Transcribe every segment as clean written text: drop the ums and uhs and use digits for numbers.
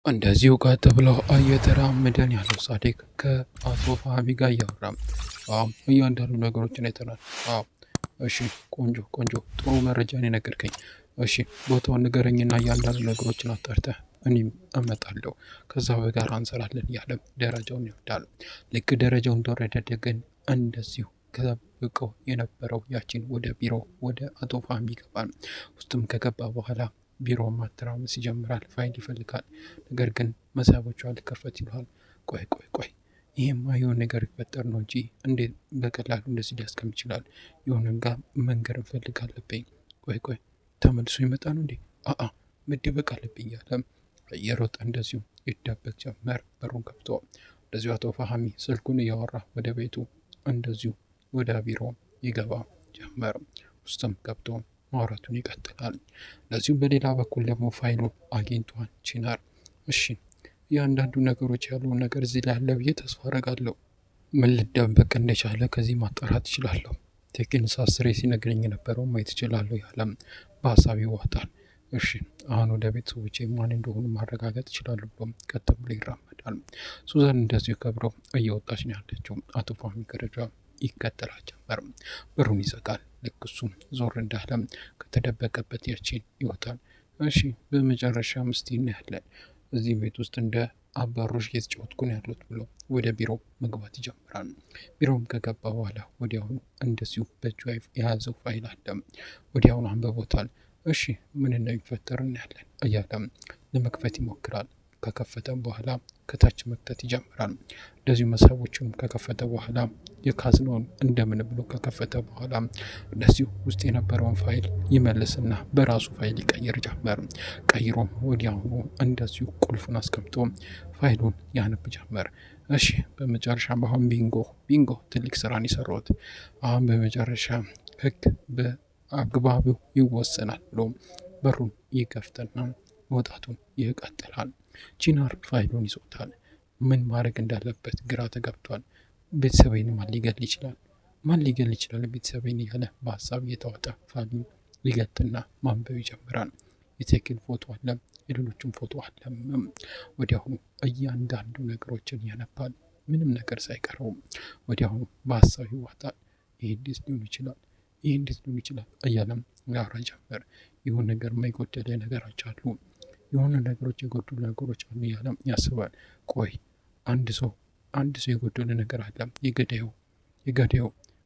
እንደዚሁ ቀጥ ብሎ እየተራመደን ያለው ሳዲቅ ከአቶ ፋሃሚ ጋር እያወራ እያንዳንዱ ነገሮችን አይተናል። እሺ፣ ቆንጆ ቆንጆ ጥሩ መረጃን የነገርከኝ። እሺ፣ ቦታውን ንገረኝና እያንዳንዱ ነገሮችን አጣርተህ እኔም እመጣለሁ፣ ከዛ በጋራ እንሰራለን እያለ ደረጃውን ይወዳል። ልክ ደረጃውን እንደወረደ ግን እንደዚሁ ከጠብቀው የነበረው ያችን ወደ ቢሮ ወደ አቶ ፋሃሚ ይገባል። ውስጥም ከገባ በኋላ ቢሮ ማተራመስ ይጀምራል። ፋይል ይፈልጋል። ነገር ግን መሳቦቿ ሊከፈት ይለዋል። ቆይ ቆይ ቆይ ይህማ የሆነ ነገር ይፈጠር ነው እንጂ እንዴት በቀላሉ እንደዚህ ሊያስቀም ይችላል? የሆነ ጋር መንገር እንፈልግ አለብኝ። ቆይ ቆይ ተመልሶ ይመጣ ነው እንዴ? መደበቅ አለብኝ እያለም እየሮጠ እንደዚሁ ይደበቅ ጀመር። በሩን ከፍቶ እንደዚሁ አቶ ፋሃሚ ስልኩን እያወራ ወደ ቤቱ እንደዚሁ ወደ ቢሮ ይገባ ጀመር። ውስጥም ገብቶ ማውራቱን ይቀጥላል። ለዚሁም በሌላ በኩል ደግሞ ፋይሉን አግኝቷል ቺናር። እሺ እያንዳንዱ ነገሮች ያለውን ነገር እዚህ ላይ ያለ ብዬ ተስፋ አረጋለሁ። ምን ልደበቅ እንደቻለ ከዚህ ማጣራት እችላለሁ። ቴክን ሳስሬ ሲነግረኝ የነበረው ማየት እችላለሁ ያለም በሀሳብ ይዋጣል። እሺ አሁን ወደ ቤተሰቦቼ ማን እንደሆኑ ማረጋገጥ እችላለሁ ብሎ ቀጥ ብሎ ይራመዳል። ሱዛን እንደዚሁ ከብሮ እየወጣች ነው ያለችው። አቶ ፋሚ ከደጃ ይከተላል ጀመር። በሩን ይዘጋል። ልክ እሱም ዞር እንዳለ ከተደበቀበት ያችን ይወጣል። እሺ በመጨረሻ ምስቲ እናያለን። እዚህ ቤት ውስጥ እንደ አባሮች እየተጫወትኩ ነው ያሉት ብሎ ወደ ቢሮ መግባት ይጀምራል። ቢሮም ከገባ በኋላ ወዲያውኑ እንደዚሁ በእጁ የያዘው ፋይል አለ። ወዲያውኑ አንብቦታል። እሺ ምን እንደሚፈጠር እናያለን እያለም ለመክፈት ይሞክራል። ከከፈተም በኋላ ከታች መክተት ይጀምራል። እንደዚሁ መሳቦቹም ከከፈተ በኋላ የካዝናውን እንደምን ብሎ ከከፈተ በኋላ እንደዚሁ ውስጥ የነበረውን ፋይል ይመልስና በራሱ ፋይል ይቀይር ጀመር። ቀይሮም ወዲያውኑ እንደዚሁ ቁልፉን አስቀምጦ ፋይሉን ያነብ ጀመር። እሺ በመጨረሻ አሁን ቢንጎ ትልቅ ስራን የሰራሁት አሁን በመጨረሻ ህግ በአግባቡ ይወሰናል ብሎ በሩን ይከፍትና መውጣቱን ይቀጥላል። ቺናር ፋይሉን ይዞታል። ምን ማድረግ እንዳለበት ግራ ተገብቷል። ቤተሰቤን ማን ሊገል ይችላል ቤተሰቤን እያለ በሀሳብ እየተዋጠ ፋይሉን ሊገጥና ማንበብ ይጀምራል። የቴክል ፎቶ አለ፣ የሌሎችም ፎቶ አለ። ወዲያውኑ እያንዳንዱ ነገሮችን ያነባል፣ ምንም ነገር ሳይቀረውም። ወዲያውኑ በሀሳብ ይዋጣል። ይህ እንዴት ሊሆን ይችላል እያለም ያወራ ጀመር። ይሁን ነገር የማይጎደለ ነገሮች አሉ፣ የሆነ ነገሮች የጎደሉ ነገሮች አሉ እያለም ያስባል። ቆይ አንድ ሰው የጎደለ ነገር አለ። የገዳዩ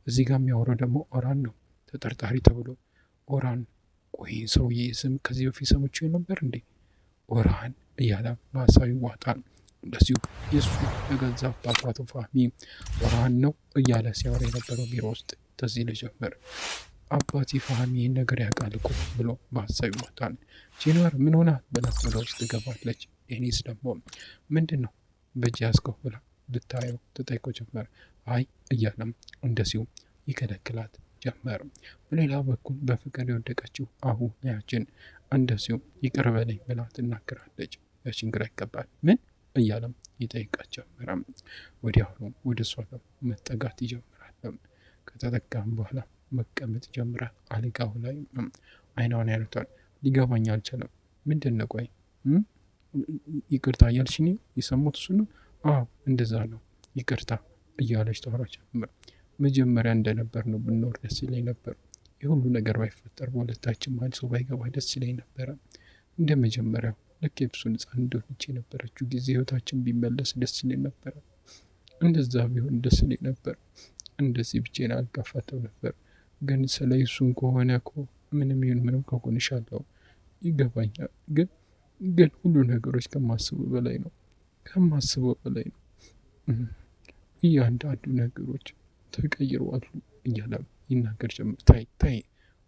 እዚህ ጋር የሚያወራው ደግሞ ኦራን ነው ተጠርጣሪ ተብሎ ኦራን። ቆይ ሰውዬ ስም ከዚህ በፊት ሰምቼው ነበር እንዴ? ኦራን እያለ በሀሳብ ይዋጣል። እንደዚሁ የእሱ የገዛ አባቱ ፋሚ ኦራን ነው እያለ ሲያወራ የነበረው ቢሮ ውስጥ ተዚህ ልጀምር አባቴ ፋሚ ይህን ነገር ያውቃል እኮ ብሎ በሀሳብ ይዋጣል። ቺናር ምን ሆና ብላ ወደ ውስጥ ትገባለች። ኤኒስ ደግሞ ምንድን ነው በእጅ ያዝከው ብላ ልታየው ትጠይቀው ጀመር። አይ እያለም እንደዚሁ ይከለክላት ጀመር። በሌላ በኩል በፍቅር የወደቀችው አሁን ያችን እንደዚሁ ይቅር በለኝ ብላ ትናገራለች። ያችን ግራ ይገባል። ምን እያለም ይጠይቃት ጀመረ። ወዲያውኑ ወደ እሷ መጠጋት ይጀምራል። ከተጠጋም በኋላ መቀመጥ ጀምራል። አልጋው ላይ አይናውን ያሉታል። ሊገባኝ አልቻለም። ምንድን ነው ቆይ ይቅርታ እያልሽኝ የሰሙት እሱ ነው? እንደዛ ነው ይቅርታ እያለች ታወራ ጀመር። መጀመሪያ እንደነበር ነው ብንኖር ደስ ይለኝ ነበር። የሁሉ ነገር ባይፈጠር በሁለታችን መሀል ሰው ባይገባ ደስ ይለኝ ነበረ። እንደ መጀመሪያው ልክ የብሱን ህፃን እንደሆነች የነበረችው ጊዜ ህይወታችን ቢመለስ ደስ ይለኝ ነበረ። እንደዛ ቢሆን ደስ ይለኝ ነበር። እንደዚህ ብቻዬን አልጋፋተው ነበር። ግን ስለ እሱን ከሆነ እኮ ምንም ይሁን ምንም ከጎንሻለሁ ይገባኛል። ግን ሁሉ ነገሮች ከማስበው በላይ ነው። እያንዳንዱ ነገሮች ተቀይረዋል እያለ ይናገር ጀመር። ታይ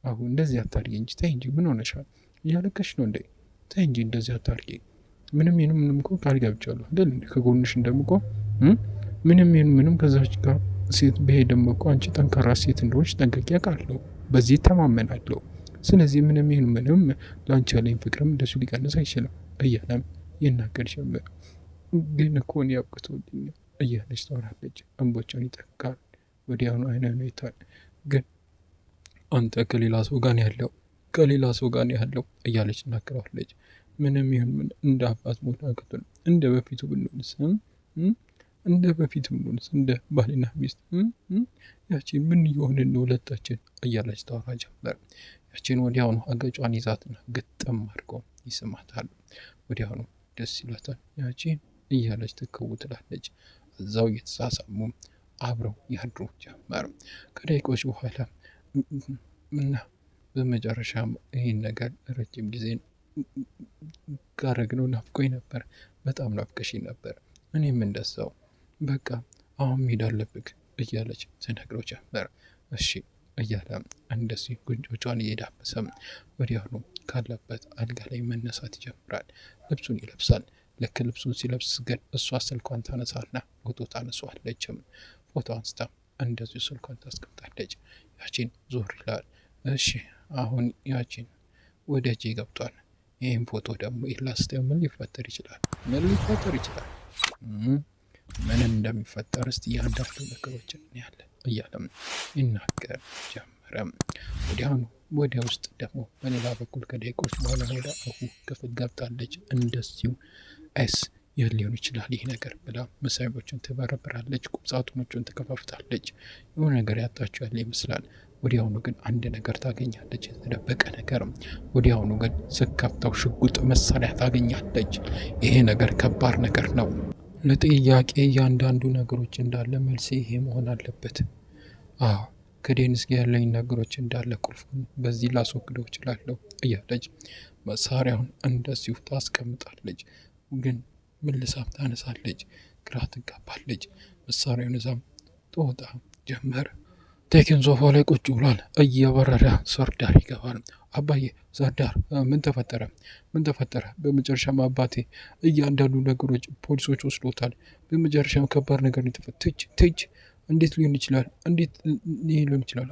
አሁን እንደዚህ አታርጊ እንጂ ታይ እንጂ ምን ሆነሻል? እያለቀሽ ነው እንዴ? ታይ እንጂ እንደዚህ አታርጊ። ምንም እኮ ቃል ገብቻለሁ አይደል? ከጎንሽ እንደምቆ ምንም ምንም ከዛች ጋር ሴት ብሄድም እኮ አንቺ ጠንካራ ሴት እንደሆንሽ ጠንቅቄ አውቃለሁ። በዚህ ተማመናለሁ። ስለዚህ ምንም ለአንቺ ያለኝ ፍቅርም እንደሱ ሊቀንስ አይችልም እያለም ይናገር ጀመር። ግን እኮ እኔ ያብቅቶልኛል እያለች ታወራለች። እንቦቿን ይጠቃል። ወዲያውኑ አይኗን ይታል። ግን አንተ ከሌላ ሰው ጋር ያለው እያለች ትናገራለች። ምንም ይሁን ምን እንደ አባት መሆን አቅቶን እንደ በፊቱ ብንሆንስ እንደ በፊቱ ብንሆንስ እንደ ባልና ሚስት ያቺን ምን እየሆንን ነው ሁለታችን እያለች ታወራ ጀመር። ያቺን ወዲያውኑ አገጯን ይዛትና ግጥም አድርገው ይስማታል። ወዲያውኑ ደስ ይላታል። ያቺን እያለች ትክው ትላለች። እዛው እየተሳሳሙ አብረው ያድሩ ጀመር። ከደቂቆች በኋላ እና በመጨረሻም ይህን ነገር ረጅም ጊዜ ጋረግነው ናፍቆኝ ነበር፣ በጣም ናፍቀሽኝ ነበር፣ እኔም እንደዛው በቃ አሁን መሄድ አለብክ እያለች ትነግረው ጀመር። እሺ እያለ እንደዚህ ጉንጮቿን እየዳበሰም ወዲያውኑ ካለበት አልጋ ላይ መነሳት ይጀምራል። ልብሱን ይለብሳል። ልክ ልብሱን ሲለብስ ግን እሷ ስልኳን ታነሳና ፎቶ ታነሷለችም። ፎቶ አንስታ እንደዚሁ ስልኳን ታስቀምጣለች። ያቺን ዞር ይላል። እሺ አሁን ያቺን ወደ እጄ ገብቷል። ይህም ፎቶ ደግሞ ላስተው ምን ሊፈጠር ይችላል? ምን ሊፈጠር ይችላል? ምን እንደሚፈጠር እስቲ እያንዳንዱ ነገሮችን ያለ እያለም ይናገር ጀመረም። ወዲያውኑ ወደ ውስጥ ደግሞ በሌላ በኩል ከደቂቆች በኋላ ወደ አሁ ክፍል ገብታለች። እንደዚሁ የት ሊሆን ይችላል ይህ ነገር ብላ መሳቢያዎችን ትበረብራለች። ቁምሳጥኖቹን ትከፋፍታለች። የሆነ ነገር ያጣችው ያለ ይመስላል። ወዲያውኑ ግን አንድ ነገር ታገኛለች፣ የተደበቀ ነገር። ወዲያውኑ ግን ስከፍተው ሽጉጥ መሳሪያ ታገኛለች። ይሄ ነገር ከባድ ነገር ነው። ለጥያቄ እያንዳንዱ ነገሮች እንዳለ መልሴ ይሄ መሆን አለበት። ከዴኒስ ጋር ያለኝ ነገሮች እንዳለ ቁልፉን በዚህ ላስወግደው እችላለሁ እያለች መሳሪያውን እንደዚሁ ታስቀምጣለች። ግን መልሳም ታነሳለች። ግራ ትጋባለች። መሳሪያውን እዛም ትወጣ ጀመረ። ቴክን ሶፋ ላይ ቁጭ ብሏል። እየበረረ ሰርዳር ይገባል። አባዬ ሰርዳር፣ ምን ተፈጠረ? ምን ተፈጠረ? በመጨረሻም አባቴ እያንዳንዱ ነገሮች ፖሊሶች ወስዶታል። በመጨረሻም ከባድ ነገር ትች እንዴት ሊሆን ይችላል? እንዴት ሊሆን ይችላል?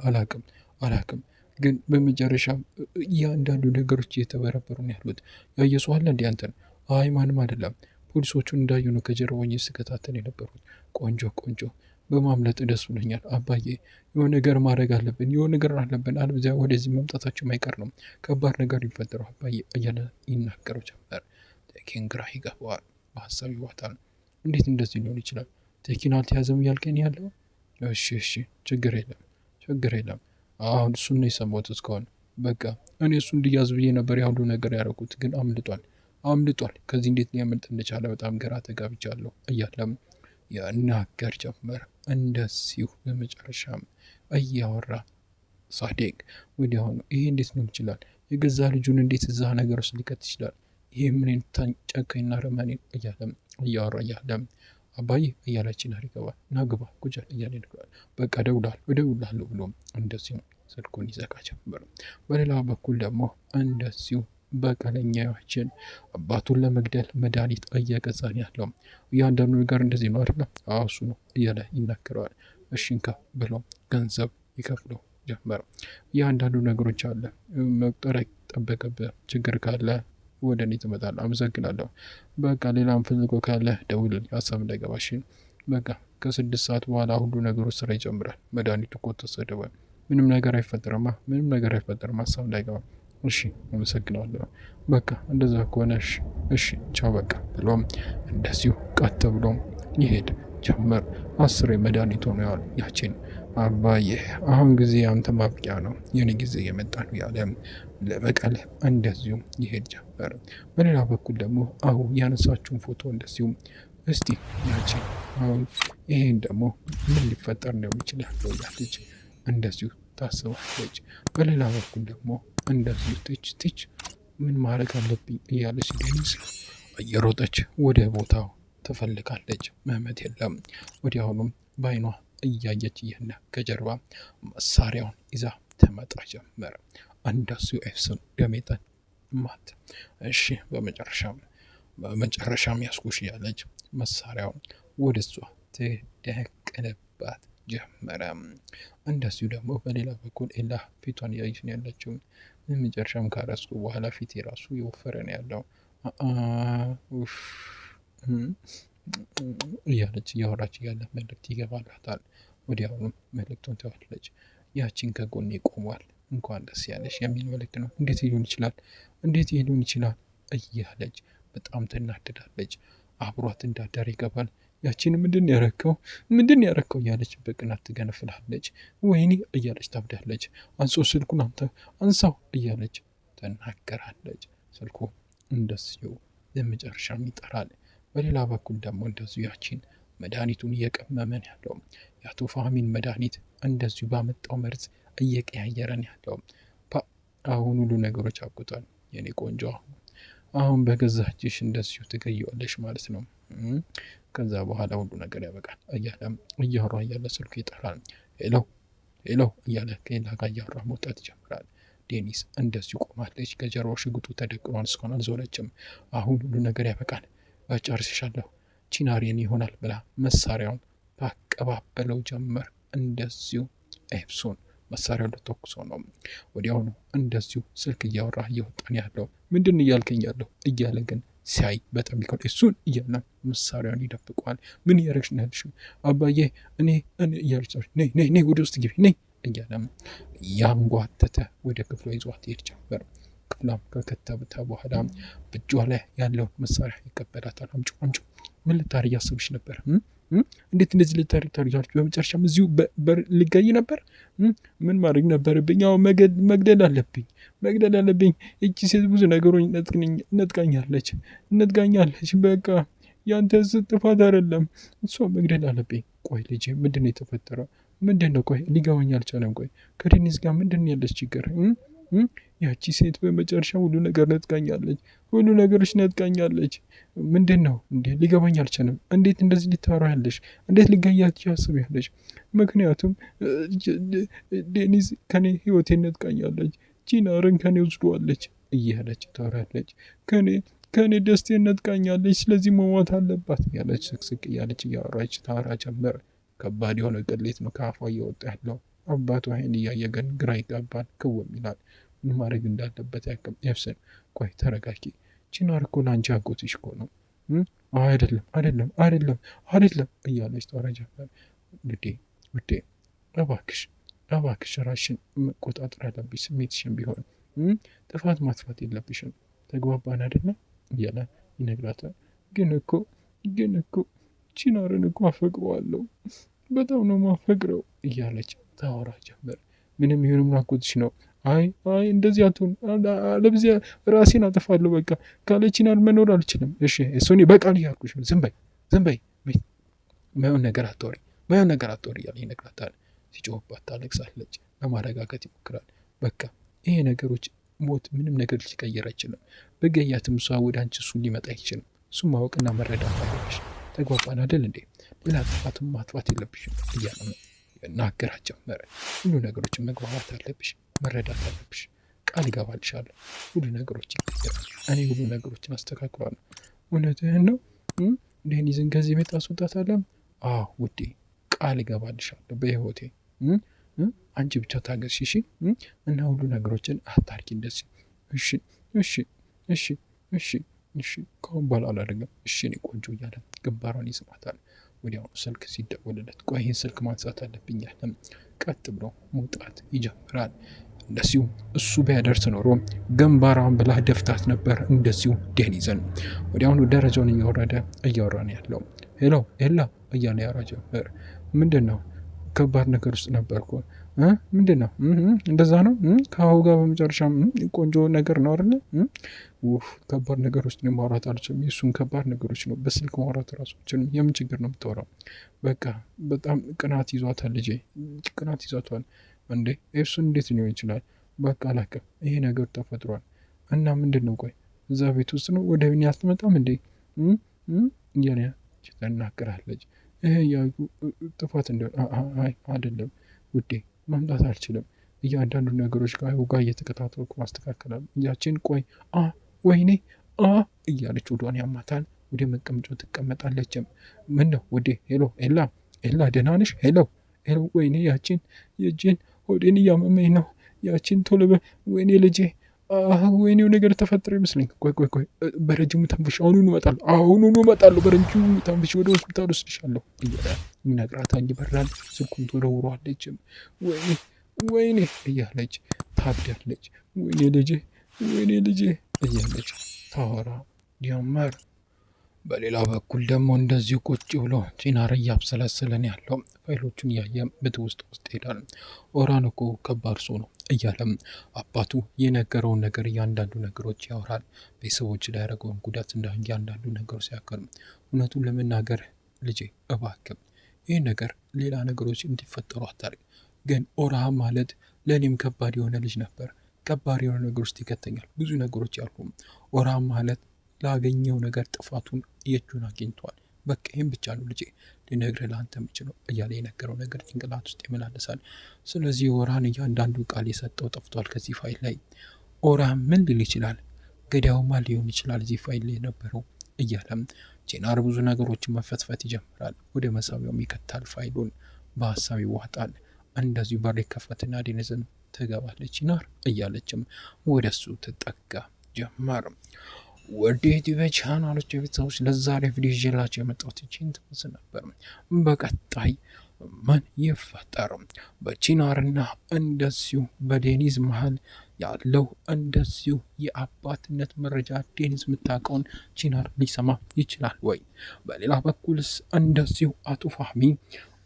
አላቅም ግን በመጨረሻም እያንዳንዱ ነገሮች እየተበረበሩ ነው ያሉት። ያየሱ አለ እንዲ አንተን? አይ ማንም አይደለም። ፖሊሶቹን እንዳዩ ነው ከጀርባኝ ስከታተል የነበሩት። ቆንጆ በማምለጥ ደስ ብሎኛል አባዬ። የሆነ ነገር ማድረግ አለብን፣ የሆነ ነገር አለብን፣ አለበለዚያ ወደዚህ መምጣታቸው ማይቀር ነው። ከባድ ነገር ይፈጠረው አባዬ እያለ ይናገረው ጀመር። ቴኪን ግራ ይገባዋል። በሀሳብ ይዋጣል። እንዴት እንደዚህ ሊሆን ይችላል? ቴኪን አልተያዘም እያልከኝ ያለው? እሺ ችግር የለም። አሁን እሱን ነው የሰማሁት እስካሁን። በቃ እኔ እሱ እንዲያዝ ብዬ ነበር ያሁሉ ነገር ያደረኩት፣ ግን አምልጧል። ከዚህ እንዴት ሊያመልጥ እንደቻለ በጣም ግራ ተጋብቻለሁ እያለም ያናገር ጀመር። እንደዚሁ በመጨረሻም እያወራ ሳዴቅ ወዲያውኑ ይሄ እንዴት ነው ይችላል? የገዛ ልጁን እንዴት እዛ ነገር ውስጥ ሊከት ይችላል? ይሄ ምን ጨካኝና ረመኔ እያለም እያወራ እያለም አባዬ እያላችን ይገባል። ናግባ ቁጫል እያለ ይልቀዋል። በቃ እደውላለሁ ብሎ እንደዚሁ ስልኩን ይዘጋ ጀመር። በሌላ በኩል ደግሞ እንደዚሁ በቀለኛዎችን አባቱን ለመግደል መድኃኒት እየገዛን ያለው እያንዳንዱ ነገር እንደዚህ ነው አይደለም? እሱ ነው እያለ ይናገረዋል። እሽንካ ብሎ ገንዘብ ይከፍለው ጀመረ። እያንዳንዱ ነገሮች አለ መቁጠር ጠበቀብህ። ችግር ካለ ወደ እኔ ትመጣለህ። አመሰግናለሁ። በቃ ሌላም ፈልጎ ካለ ደውልልኝ፣ ሀሳብ እንዳይገባሽ። በቃ ከ6 ሰዓት በኋላ ሁሉ ነገሮች ስራ ይጀምራል። መድኃኒቱ እኮ ተሰደበ። ምንም ነገር አይፈጠርም፣ ሀሳብ እንዳይገባ። እሺ አመሰግናለሁ። በቃ እንደዛ ከሆነ እሺ ቻው በቃ ብሎም እንደዚሁ ቀጥ ብሎም ይሄድ ጀመር። 10 መድኃኒት ሆኖ ያሉ ያችን አባዬ አሁን ጊዜ አንተ ማብቂያ ነው፣ የኔ ጊዜ የመጣ ነው ያለ ለበቀል እንደዚሁ ይሄድ ጀመር። በሌላ በኩል ደግሞ ያነሳችውን ፎቶ እንደዚሁ እስቲ ያችን አሁን ይሄን ደግሞ ምን ሊፈጠር እንደሚችል ያለው ያለች እንደዚሁ ታስባለች። በሌላ በኩል ደግሞ እንደዚሁ ትች ምን ማድረግ አለብኝ እያለች ዴኒስ እየሮጠች ወደ ቦታው ትፈልጋለች። መህመት የለም። ወዲያውኑም በአይኗ እያየች ይህን ከጀርባ መሳሪያውን ይዛ ትመጣ ጀመረ። እንደሱ ኤፍስን ደሜጠን ማት እሺ በመጨረሻም ያስኩሽ ያለች መሳሪያውን ወደ እሷ ትደቅንባት ጀመረ። እንደዚሁ ደግሞ በሌላ በኩል ኤላ ፊቷን እያየች ነው ያለችው። መጨረሻም ካረስኩ በኋላ ፊት የራሱ የወፈረ ነው ያለው እያለች እያወራች እያለ መልእክት ይገባላታል። ወዲያውኑም መልእክቱን ተዋለች። ያቺን ከጎኔ ቆሟል እንኳን ደስ ያለሽ የሚል መልእክት ነው። እንዴት ሊሆን ይችላል? እያለች በጣም ትናደዳለች። አብሯት እንዳደር ይገባል። ያቺን ምንድን ያረከው እያለች በቅናት ትገነፍላለች። ወይኔ እያለች ታብዳለች። አንሶ ስልኩን አንተ አንሳው እያለች ትናገራለች። ስልኩ እንደዚሁ የመጨረሻም ይጠራል። በሌላ በኩል ደግሞ እንደዚሁ ያቺን መድኃኒቱን እየቀመመን ያለው የአቶ ፋህሚን መድኃኒት እንደዚሁ ባመጣው መርዝ እየቀያየረን ያለው አሁን ሁሉ ነገሮች አብቅቷል የኔ ቆንጆ። አሁን በገዛ እጅሽ እንደዚሁ ትገየዋለሽ ማለት ነው። ከዛ በኋላ ሁሉ ነገር ያበቃል እያለም እያወራ እያለ ስልኩ ይጠራል። ሄሎ እያለ ከሌላ ጋር እያወራ መውጣት ይጀምራል። ዴኒስ እንደዚሁ ቆማለች። ከጀርባው ሽጉጡ ተደቅኗል። እስካሁን አልዞረችም። አሁን ሁሉ ነገር ያበቃል፣ ጨርሼሻለሁ፣ ቺናሪን ይሆናል ብላ መሳሪያውን ታቀባበለው ጀመር። እንደዚሁ ኤፕሶን መሳሪያው ልተኩሶ ነው። ወዲያውኑ እንደዚሁ ስልክ እያወራ እየወጣን ያለው ምንድን እያልከኝ ያለው እያለ ግን ሲያይ በጣም ይከብድ። እሱን እያለ መሳሪያውን ይደብቀዋል። ምን እያረግሽ ነው ያልሽው? አባዬ እኔ እያለች ነይ ወደ ውስጥ ግቢ ነይ እያለም ያንጓተተ ወደ ክፍሏ ይዟት ይሄድ ጀመር። ክፍሏም ከከተበተ በኋላ በእጇ ላይ ያለውን መሳሪያ ይቀበላታል። አምጪው ምን ልታደርጊ እያሰብሽ ነበር? እንዴት እንደዚህ ልታደርጊ ታደርጊያለሽ? በመጨረሻም እዚሁ ልጋይ ነበር። ምን ማድረግ ነበረብኝ? ያው መግደል አለብኝ። እቺ ሴት ብዙ ነገሮች ነጥቃኛለች። በቃ ያንተ ጥፋት አይደለም፣ እሷ መግደል አለብኝ። ቆይ ልጄ ምንድን ነው የተፈጠረው? ምንድን ነው? ቆይ ሊገባኝ አልቻለም። ቆይ ከዴኒስ ጋር ምንድን ነው ያለች ችግር? ያቺ ሴት በመጨረሻ ሁሉ ነገር ነጥቃኛለች። ምንድን ነው እንዴ? ሊገባኝ አልቻለም። እንዴት እንደዚህ ልታወራ ያለሽ? እንዴት ልገያት ያስብ? ምክንያቱም ዴኒስ ከኔ ህይወቴን ነጥቃኛለች፣ ቺናርን ከኔ ወስዷለች እያለች ታወራለች። ከኔ ደስቴን ነጥቃኛለች፣ ስለዚህ መሞት አለባት ያለች ስቅስቅ እያለች እያወራች ታወራ ጀመር። ከባድ የሆነ ቅሌት ነው ከአፏ እየወጣ ያለው። አባቱ አይን እያየ ግን ግራ ይጋባል፣ ክውም ይላል። ምን ማድረግ እንዳለበት ያቅም። ኤፍሰን ቆይ ተረጋጊ፣ ቺናር እኮ ለአንቺ አጎትሽ እኮ ነው። አይደለም እያለች ታወራ ጀመር። ውዴ እባክሽ ራስሽን መቆጣጠር ያለብሽ፣ ስሜትሽን ቢሆን ጥፋት ማጥፋት የለብሽም። ተግባባን አይደለም እያለ ይነግራታል። ግን እኮ ቺናርን እኮ አፈቅረዋለሁ፣ በጣም ነው ማፈቅረው እያለች ታወራ ጀመር። ምንም ይሁንም አጎትሽ ነው። አይ እንደዚህ አትሁን፣ አለበለዚያ ራሴን አጠፋለሁ። በቃ ካለ ቺናር መኖር አልችልም። እሺ እሱኔ በቃል እያልኩሽ ነው። ዝም በይ ማየውን ነገር አትወሪ እያለ ይነግራታል። ሲጮህባት ታለቅሳለች። ለማረጋጋት ይሞክራል። በቃ ይሄ ነገሮች ሞት ምንም ነገር ሊቀየር አይችልም። በገያትም እሷ ወደ አንቺ እሱን ሊመጣ አይችልም። እሱም ማወቅና መረዳት አለብሽ። ተግባባን አይደል እንዴ? ሌላ ጥፋትም ማጥፋት የለብሽም እያለ ናገራት ጀመረ። ሁሉ ነገሮችን መግባባት አለብሽ፣ መረዳት አለብሽ። ቃል ይገባልሻለሁ፣ ሁሉ ነገሮች ይቀየራል። እኔ ሁሉ ነገሮችን አስተካክላለሁ። እውነትህን ነው? ዴኒዝን ከዚህ ቤት አስወጣታለሁ? አዎ ውዴ፣ ቃል ይገባልሻለሁ በህይወቴ። አንቺ ብቻ ታገሽ እሺ? እና ሁሉ ነገሮችን አታርቂ እንደዚህ። እሺ ከአሁን በኋላ አላደርግም። እሺ እኔ ቆንጆ እያለ ግንባሯን ይስማታል። ወዲያውኑ ስልክ ሲደወልለት ቆይ ይህን ስልክ ማንሳት አለብኝ ያለም ቀጥ ብሎ መውጣት ይጀምራል። እንደዚሁ እሱ ቢያደርስ ኖሮ ግንባሯን ብላ ደፍታት ነበር። እንደዚሁ ዴኒዝን ወዲያውኑ ደረጃውን እየወረደ እያወራን ያለው ሄሎ እያለ ያወራ ጀመር። ምንድን ነው? ከባድ ነገር ውስጥ ነበርኩ። ምንድን ነው? እንደዛ ነው? ከአሁ ጋር በመጨረሻ ቆንጆ ነገር ነው አይደለ? ከባድ ነገር ውስጥ ማውራት አልችልም። የእሱን ከባድ ነገሮች ነው በስልክ ማውራት ራሱ አልችልም። የምን ችግር ነው የምታወራው? በቃ በጣም ቅናት ይዟታል ልጄ፣ ቅናት ይዟታል። እንዴ ኤፍሱን እንዴት ሊሆን ይችላል? በቃ አላውቅም፣ ይሄ ነገር ተፈጥሯል። እና ምንድን ነው? ቆይ እዛ ቤት ውስጥ ነው ወደ ብኔ አትመጣም እንዴ እያለ ትናገራለች። ይሄ ጥፋት እንዲሆን አይደለም ውዴ፣ መምጣት አልችልም። እያንዳንዱ ነገሮች ጋር እየተከታተልኩ ማስተካከላል። ያችን ቆይ ወይኔ እያለች ወዷን ያማታል። ወደ መቀመጫው ትቀመጣለችም። ምን ነው ውዴ? ሄሎ ኤላ ደህና ነሽ? ሄሎ ወይኔ ያችን የእጄን ሆዴን እያመመኝ ነው። ያችን ቶሎ ወይኔ ልጄ፣ ወይኔው ነገር ተፈጠረ ይመስለኝ። ቆይ በረጅሙ ተንፍሽ፣ አሁኑኑ እመጣለሁ፣ በረጅሙ ተንፍሽ፣ ወደ ሆስፒታል ወስድሻለሁ እያለ ይነግራታል። ይበራል። ስልኩን ትወረውረዋለችም። ወይኔ እያለች ታብዳለች። ወይኔ ልጄ እያለች ታወራ ጀመር። በሌላ በኩል ደግሞ እንደዚሁ ቁጭ ብሎ ቺናር እያብሰለሰለን ያለው ፋይሎቹን እያየ ውስጥ ሄዳል። ኦራን እኮ ከባድ ሰው ነው እያለም አባቱ የነገረውን ነገር እያንዳንዱ ነገሮች ያወራል። ቤተሰቦች ላይ ያደረገውን ጉዳት እንደ እያንዳንዱ ነገሮች ሲያቀር እውነቱን ለመናገር ልጄ እባክህ ይህ ነገር ሌላ ነገሮች እንዲፈጠሩ አታርግ። ግን ኦራህ ማለት ለእኔም ከባድ የሆነ ልጅ ነበር። ከባድ የሆነ ነገር ውስጥ ይከተኛል። ብዙ ነገሮች ያልኩ ኦራህ ማለት ላገኘው ነገር ጥፋቱን የእጁን አግኝቷል። በቃ ይህም ብቻ ነው ልጄ ሊነግርህ ለአንተ የምችለው እያለ የነገረው ነገር ጭንቅላት ውስጥ ይመላለሳል። ስለዚህ ኦራን እያንዳንዱ ቃል የሰጠው ጠፍቷል ከዚህ ፋይል ላይ። ኦራን ምን ሊል ይችላል? ገዳዩማ ሊሆን ይችላል እዚህ ፋይል ላይ የነበረው እያለም ቺናር ብዙ ነገሮችን መፈትፈት ይጀምራል። ወደ መሳቢያውም ይከታል። ፋይሉን በሀሳብ ይዋጣል። እንደዚሁ በር ይከፈትና ዴኒዝን ትገባለች። ቺናር እያለችም ወደሱ ትጠጋ ጀመር። ወደ ዩቲዩብ ቻናሎች ቤተሰቦች ለዛሬ ቪዲዮ ይዤላችሁ የመጣሁት ይህችን ትመስል ነበር። በቀጣይ ምን ይፈጠር? በቺናርና እንደዚሁ በዴኒዝ መሀል ያለው እንደዚሁ የአባትነት መረጃ ዴኒዝ የምታውቀውን ቺናር ሊሰማ ይችላል ወይ? በሌላ በኩልስ እንደዚሁ አቶ ፋህሚ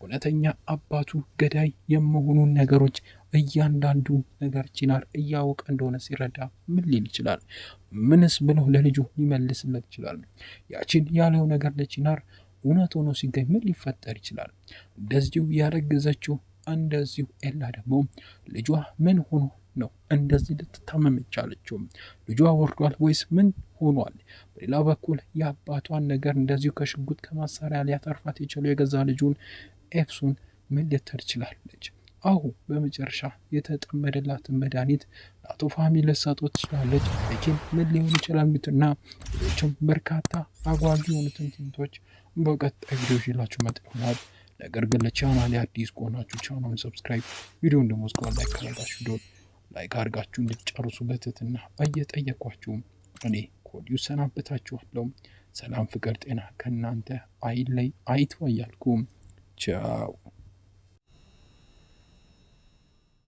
እውነተኛ አባቱ ገዳይ የመሆኑን ነገሮች እያንዳንዱ ነገር ቺናር እያወቀ እንደሆነ ሲረዳ ምን ሊል ይችላል? ምንስ ብለው ለልጁ ሊመልስለት ይችላል? ያችን ያለው ነገር ለቺናር እውነት ሆኖ ሲገኝ ምን ሊፈጠር ይችላል? እንደዚሁ ያረገዘችው እንደዚሁ ኤላ ደግሞ ልጇ ምን ሆኖ ነው እንደዚህ ልትታመም የቻለችው? ልጇ ወርዷል ወይስ ምን ሆኗል? በሌላ በኩል የአባቷን ነገር እንደዚሁ ከሽጉጥ ከማሳሪያ ሊያተርፋት የቻለው የገዛ ልጁን ኤፍሱን ምን ልትል ትችላለች? አሁን በመጨረሻ የተጠመደላትን መድኃኒት ለአቶ ፋህሚ ልትሰጠው ትችላለች። ግን ምን ሊሆን ይችላል ምትና ሌሎችም በርካታ አጓጊ የሆኑትን ትምህርቶች በቀጣይ ቪዲዮ ይዤላችሁ መጥ ይሆናል። ነገር ግን ለቻናሌ አዲስ ከሆናችሁ ቻናሉን ሰብስክራይብ፣ ቪዲዮን ደግሞ እስካሁን ላይክ ካላደረጋችሁ ቪዲዮ ላይክ አድርጋችሁ እንድትጨርሱ በትህትና እየጠየኳችሁም እኔ ከወዲሁ ሰናበታችኋለሁ። ሰላም፣ ፍቅር፣ ጤና ከእናንተ አይለይ አይተው እያልኩ ቻው።